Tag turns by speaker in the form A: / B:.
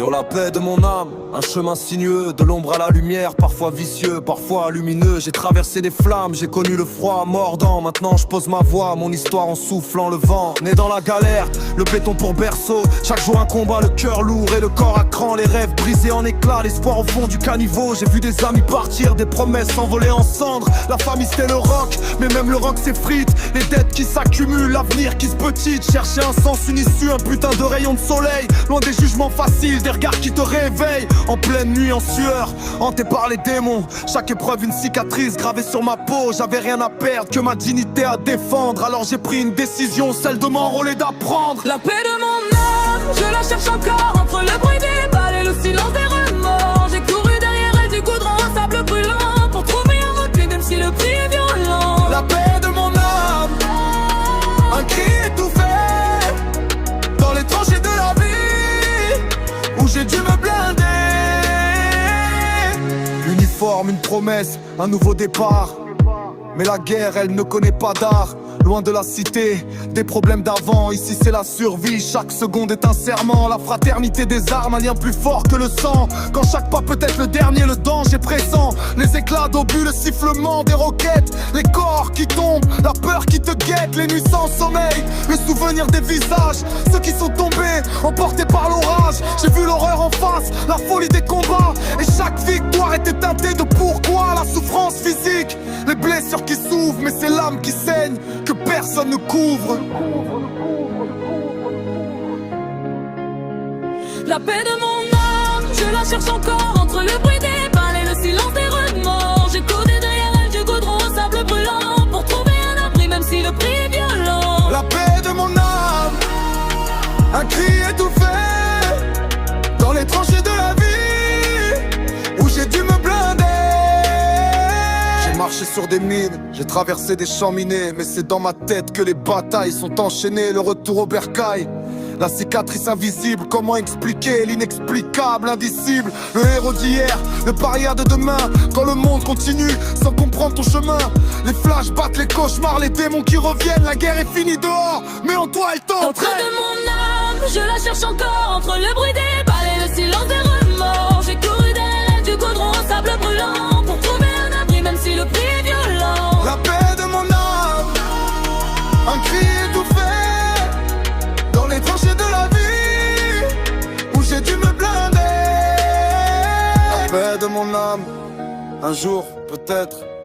A: Yo, la paix de mon âme, un chemin sinueux, de l'ombre à la lumière, parfois vicieux, parfois lumineux. J'ai traversé des flammes, j'ai connu le froid mordant. Maintenant je pose ma voix, mon histoire en soufflant le vent. Né dans la galère, le béton pour berceau. Chaque jour un combat, le cœur lourd et le corps à cran. Les rêves brisés en éclats, l'espoir au fond du caniveau. J'ai vu des amis partir, des promesses s'envoler en cendres. La famille c'était le rock, mais même le rock s'effrite. Les dettes qui s'accumulent, l'avenir qui se petite. Chercher un sens, une issue, un putain de rayon de soleil. Loin des jugements faciles, des regards qui te réveillent. En pleine nuit, en sueur, hanté par les démons. Chaque épreuve une cicatrice gravée sur ma peau. J'avais rien à perdre, que ma dignité à défendre. Alors j'ai pris une décision, celle de m'enrôler, d'apprendre.
B: La paix de mon âme, je la cherche encore. Entre le bruit des balles et le silence des remords. J'ai couru derrière elle du goudron, un sable brûlant. Pour trouver un repli, même si le prix est violent.
A: La paix de mon âme, un cri étouffé dans les tranchées de la vie, où j'ai dû me blinder. Uniforme, une promesse, un nouveau départ. Mais la guerre, elle ne connaît pas d'art. Loin de la cité, des problèmes d'avant. Ici c'est la survie, chaque seconde est un serment. La fraternité des armes, un lien plus fort que le sang. Quand chaque pas peut être le dernier, le danger pressant. Les éclats d'obus, le sifflement des roquettes. Les corps qui tombent, la peur qui te guette. Les nuits sans sommeil, le souvenir des visages. Ceux qui sont tombés, emportés par l'orage. J'ai vu l'horreur en face, la folie des combats. Et chaque victoire était teintée de pourquoi. La souffrance physique, les blessures qui s'ouvrent. Mais c'est l'âme qui saigne, que personne ne couvre.
B: La paix de mon âme, je la cherche encore. Entre le bruit des balles et le silence des remords. J'ai couru derrière elle du goudron au sable brûlant. Pour trouver un abri, même si le prix est violent.
A: La paix de mon âme, un cri étouffé dans les tranchées de la vie, où j'ai dû me blinder. J'ai marché sur des mines, j'ai traversé des champs minés. Mais c'est dans ma tête que les batailles sont enchaînées. Le retour au bercail, la cicatrice invisible. Comment expliquer l'inexplicable, indicible? Le héros d'hier, le paria de demain. Quand le monde continue sans comprendre ton chemin. Les flashs battent les cauchemars, les démons qui reviennent. La guerre est finie dehors, mais en toi elle t'entraîne.
B: Entre de mon âme, je la cherche encore. Entre le bruit des balles et le silence des remords. J'ai couru derrière elle du goudron au sable brûlant. Pour trouver un abri, même si le prix est violent.
A: La paix de mon âme, un cri étouffé dans les tranchées de la vie, où j'ai dû me blinder. La paix de mon âme, un jour peut-être